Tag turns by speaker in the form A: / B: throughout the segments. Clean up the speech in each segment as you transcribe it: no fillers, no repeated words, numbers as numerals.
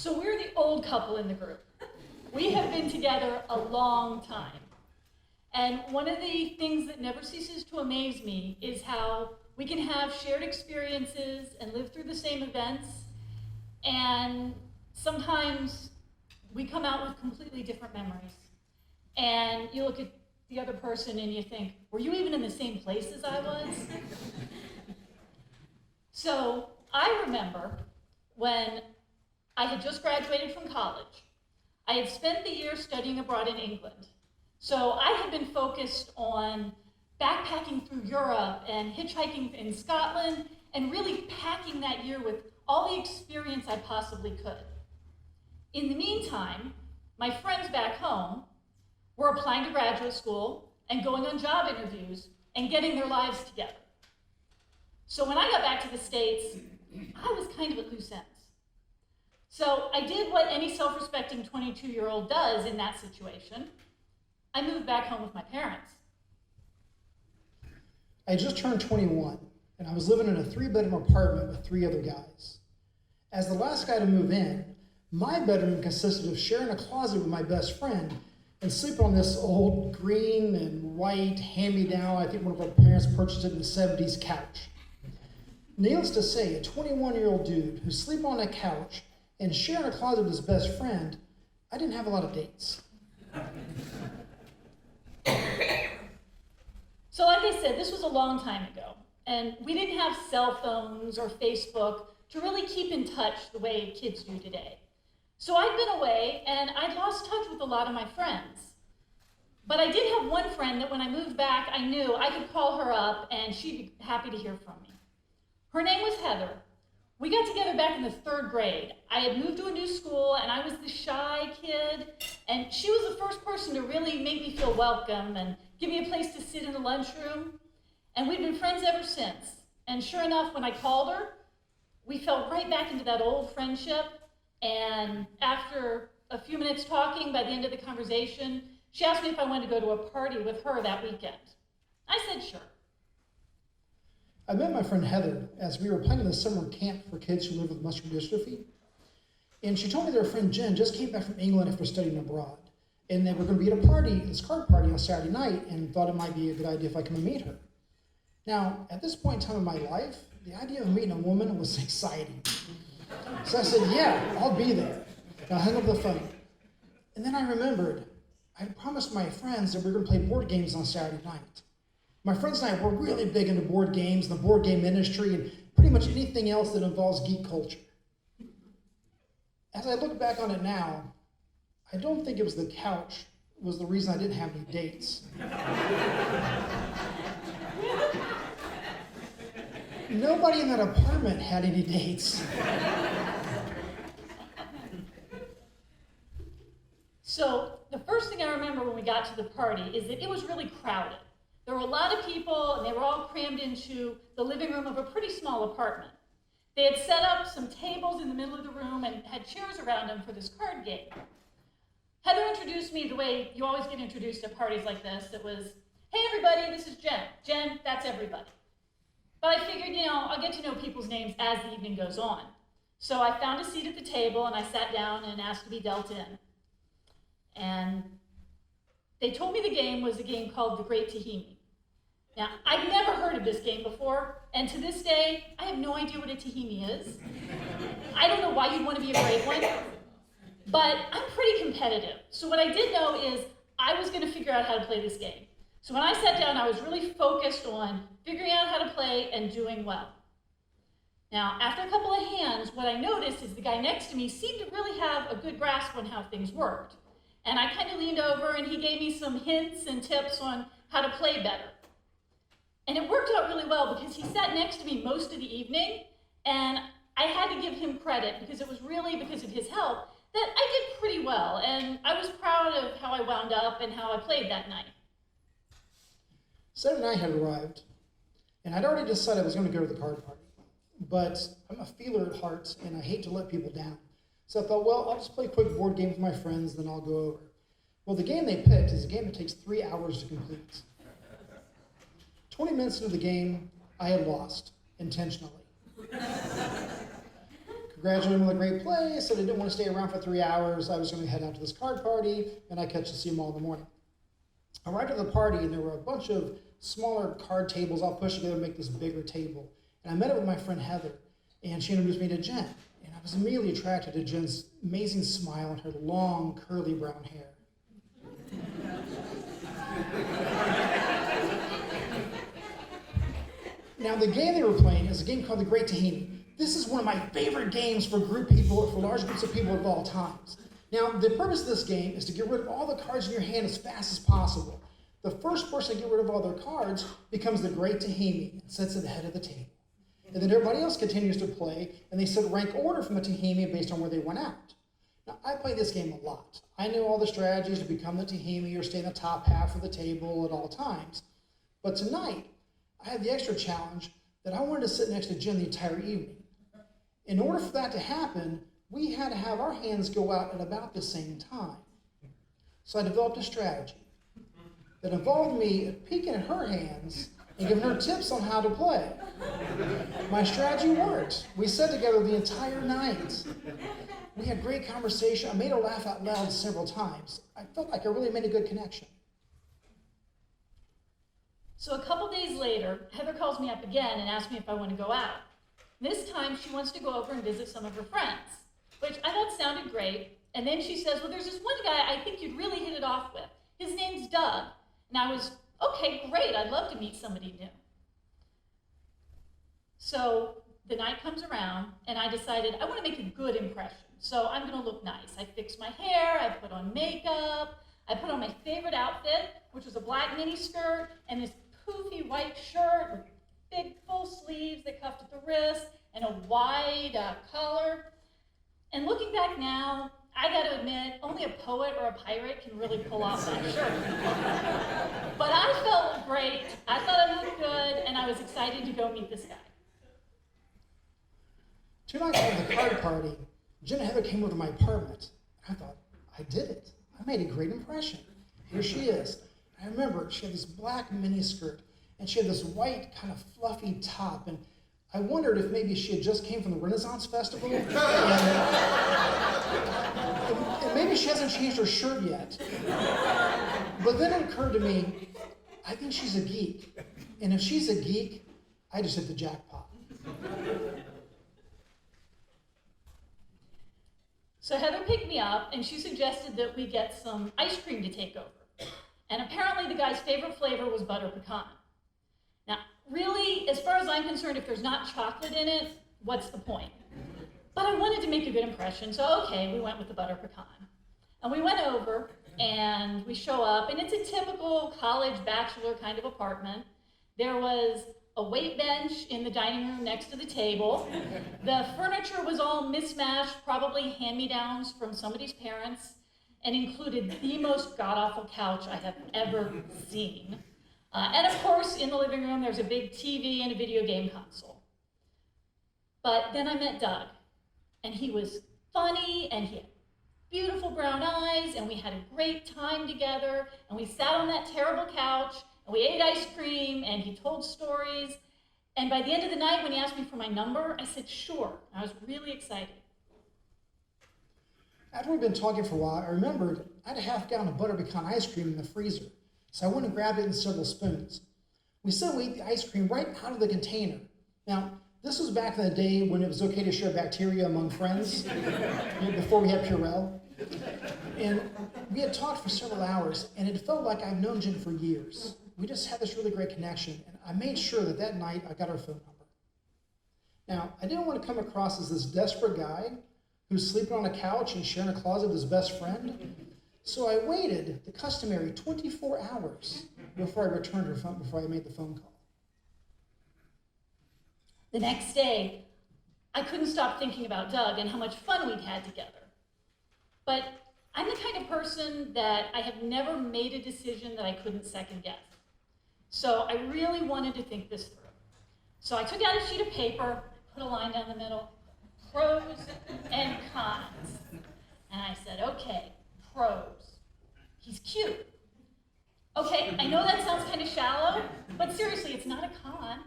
A: So we're the old couple in the group. We have been together a long time. And one of the things that never ceases to amaze me is how we can have shared experiences and live through the same events, and sometimes we come out with completely different memories. And you look at the other person and you think, were you even in the same place as I was? So I remember when I had just graduated from college. I had spent the year studying abroad in England. So I had been focused on backpacking through Europe and hitchhiking in Scotland and really packing that year with all the experience I possibly could. In the meantime, my friends back home were applying to graduate school and going on job interviews and getting their lives together. So when I got back to the States, I was kind of at loose ends. So I did what any self-respecting 22-year-old does in that situation. I moved back home with my parents.
B: I just turned 21, and I was living in a 3-bedroom apartment with 3 other guys. As the last guy to move in, my bedroom consisted of sharing a closet with my best friend and sleeping on this old green and white hand-me-down, I think one of our parents purchased it in the 70s, couch. Needless to say, a 21-year-old dude who's sleeping on a couch and sharing a closet with his best friend, I didn't have a lot of dates.
A: So like I said, this was a long time ago, and we didn't have cell phones or Facebook to really keep in touch the way kids do today. So I'd been away, and I'd lost touch with a lot of my friends. But I did have one friend that when I moved back, I knew I could call her up, and she'd be happy to hear from me. Her name was Heather. We got together back in the 3rd grade. I had moved to a new school, and I was the shy kid, and she was the first person to really make me feel welcome and give me a place to sit in the lunchroom. And we've been friends ever since. And sure enough, when I called her, we fell right back into that old friendship. And after a few minutes talking, by the end of the conversation, she asked me if I wanted to go to a party with her that weekend. I said sure.
B: I met my friend Heather as we were planning the summer camp for kids who live with muscular dystrophy. And she told me that her friend Jen just came back from England after studying abroad. And they were going to be at a party, this card party on Saturday night, and thought it might be a good idea if I come and meet her. Now, at this point in time in my life, the idea of meeting a woman was exciting. So I said, yeah, I'll be there. And I hung up the phone. And then I remembered, I had promised my friends that we were going to play board games on Saturday night. My friends and I were really big into board games, the board game industry, and pretty much anything else that involves geek culture. As I look back on it now, I don't think it was the couch was the reason I didn't have any dates. Nobody in that apartment had any dates.
A: So the first thing I remember when we got to the party is that it was really crowded. There were a lot of people, and they were all crammed into the living room of a pretty small apartment. They had set up some tables in the middle of the room and had chairs around them for this card game. Heather introduced me the way you always get introduced at parties like this. It was, hey everybody, this is Jen. Jen, that's everybody. But I figured, I'll get to know people's names as the evening goes on. So I found a seat at the table and I sat down and asked to be dealt in. And they told me the game was a game called The Great Tahimi. Now, I'd never heard of this game before, and to this day, I have no idea what a tahimi is. I don't know why you'd want to be a brave one, but I'm pretty competitive. So what I did know is I was going to figure out how to play this game. So when I sat down, I was really focused on figuring out how to play and doing well. Now, after a couple of hands, what I noticed is the guy next to me seemed to really have a good grasp on how things worked. And I kind of leaned over and he gave me some hints and tips on how to play better. And it worked out really well because he sat next to me most of the evening, and I had to give him credit because it was really because of his help that I did pretty well, and I was proud of how I wound up and how I played that night.
B: Saturday night had arrived, and I'd already decided I was going to go to the card party. But I'm a feeler at heart, and I hate to let people down. So I thought, well, I'll just play a quick board game with my friends, then I'll go over. Well, the game they picked is a game that takes 3 hours to complete. 20 minutes into the game, I had lost, intentionally. graduated with a great place, and I didn't want to stay around for 3 hours. I was going to head out to this card party, and I catch to see them all in the morning. I arrived at the party, and there were a bunch of smaller card tables all pushed together to make this bigger table. And I met up with my friend Heather, and she introduced me to Jen. And I was immediately attracted to Jen's amazing smile and her long, curly brown hair. Now, the game they were playing is a game called The Great Tahini. This is one of my favorite games for group people, for large groups of people of all times. Now, the purpose of this game is to get rid of all the cards in your hand as fast as possible. The first person to get rid of all their cards becomes the Great Tahini and sits at the head of the table. And then everybody else continues to play, and they set rank order from the Tahini based on where they went out. Now, I play this game a lot. I know all the strategies to become the Tahini or stay in the top half of the table at all times. But tonight, I had the extra challenge that I wanted to sit next to Jen the entire evening. In order for that to happen, we had to have our hands go out at about the same time. So I developed a strategy that involved me peeking at her hands and giving her tips on how to play. My strategy worked. We sat together the entire night. We had great conversation. I made her laugh out loud several times. I felt like I really made a good connection.
A: So a couple days later, Heather calls me up again and asks me if I want to go out. This time, she wants to go over and visit some of her friends, which I thought sounded great. And then she says, well, there's this one guy I think you'd really hit it off with. His name's Doug. And I was, okay, great, I'd love to meet somebody new. So the night comes around, and I decided I want to make a good impression. So I'm going to look nice. I fixed my hair, I put on makeup, I put on my favorite outfit, which was a black mini skirt and this poofy white shirt with big full sleeves that cuffed at the wrist and a wide collar. And looking back now, I gotta admit, only a poet or a pirate can really pull off that shirt. But I felt great, I thought I looked good, and I was excited to go meet this guy.
B: 2 nights after the card party, Jen and Heather came over to my apartment. I thought, I did it. I made a great impression. Here she is. I remember she had this black miniskirt, and she had this white kind of fluffy top, and I wondered if maybe she had just came from the Renaissance Festival, and maybe she hasn't changed her shirt yet. But then it occurred to me, I think she's a geek, and if she's a geek, I just hit the jackpot.
A: So Heather picked me up, and she suggested that we get some ice cream to take over. And apparently the guy's favorite flavor was butter pecan. Now, really, as far as I'm concerned, if there's not chocolate in it, what's the point? But I wanted to make a good impression, so okay, we went with the butter pecan. And we went over, and we show up, and it's a typical college bachelor kind of apartment. There was a weight bench in the dining room next to the table. The furniture was all mismatched, probably hand-me-downs from somebody's parents, and included the most god-awful couch I have ever seen. And of course, in the living room, there's a big TV and a video game console. But then I met Doug, and he was funny, and he had beautiful brown eyes, and we had a great time together, and we sat on that terrible couch, and we ate ice cream, and he told stories. And by the end of the night, when he asked me for my number, I said, sure. I was really excited.
B: After we'd been talking for a while, I remembered I had a half-gallon of butter pecan ice cream in the freezer. So I went and grabbed it in several spoons. We said we ate the ice cream right out of the container. Now, this was back in the day when it was okay to share bacteria among friends, before we had Purell. And we had talked for several hours, and it felt like I've known Jen for years. We just had this really great connection, and I made sure that that night I got her phone number. Now, I didn't want to come across as this desperate guy who's sleeping on a couch and sharing a closet with his best friend. So I waited the customary 24 hours before I returned her phone, before I made the phone call.
A: The next day, I couldn't stop thinking about Doug and how much fun we'd had together. But I'm the kind of person that I have never made a decision that I couldn't second guess. So I really wanted to think this through. So I took out a sheet of paper, put a line down the middle, pros and cons. And I said, okay, pros. He's cute. Okay, I know that sounds kind of shallow, but seriously, it's not a con.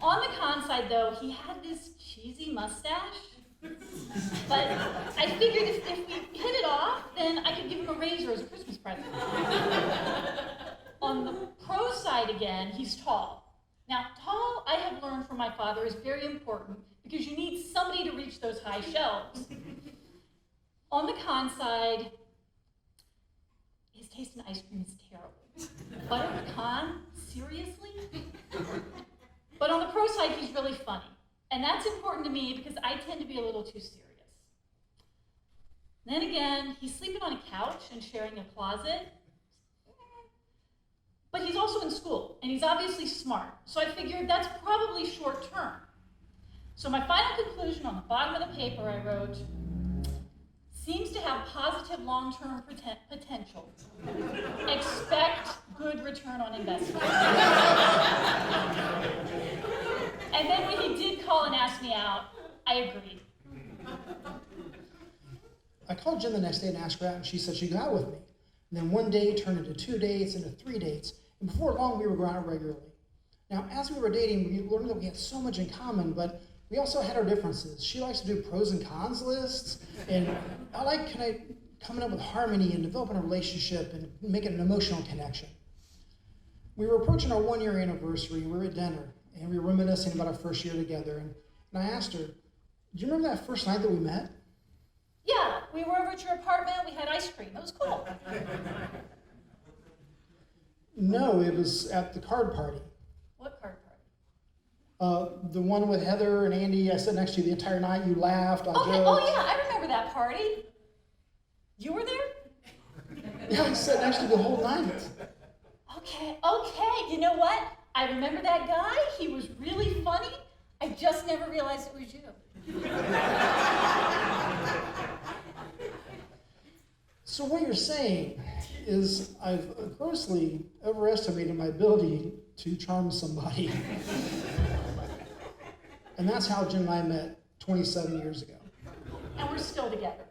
A: On the con side, though, he had this cheesy mustache But I figured if we hit it off, then I could give him a razor as a Christmas present. On the pro side again, he's tall. Now, tall, I have learned from my father, is very important because you need somebody to reach those high shelves. On the con side, his taste in ice cream is terrible. Butter pecan? Seriously? But on the pro side, he's really funny. And that's important to me because I tend to be a little too serious. Then again, he's sleeping on a couch and sharing a closet. But he's also in school, and he's obviously smart. So I figured that's probably short term. So my final conclusion on the bottom of the paper I wrote, seems to have positive long-term potential. Expect good return on investment. And then when he did call and ask me out, I agreed.
B: I called Jen the next day and asked her out, and she said she'd go out with me. And then one day turned into 2 dates, into 3 dates, and before long we were going out regularly. Now, as we were dating, we learned that we had so much in common, but we also had our differences. She likes to do pros and cons lists, and I like coming up with harmony and developing a relationship and making an emotional connection. We were approaching our 1-year anniversary, and we were at dinner, and we were reminiscing about our first year together, and I asked her, do you remember that first night that we met?
A: Yeah, we were over at your apartment, we had ice cream, it was cool.
B: No, it was at the card party.
A: What card party?
B: The one with Heather and Andy. I sat next to you the entire night. You laughed. I
A: Okay,
B: joked.
A: oh yeah, I remember that party. You were there?
B: Yeah, I sat next to you the whole night.
A: Okay, you know what? I remember that guy, he was really funny. I just never realized it was you.
B: So what you're saying is I've grossly overestimated my ability to charm somebody. And that's how Jen and I met 27 years ago.
A: And we're still together.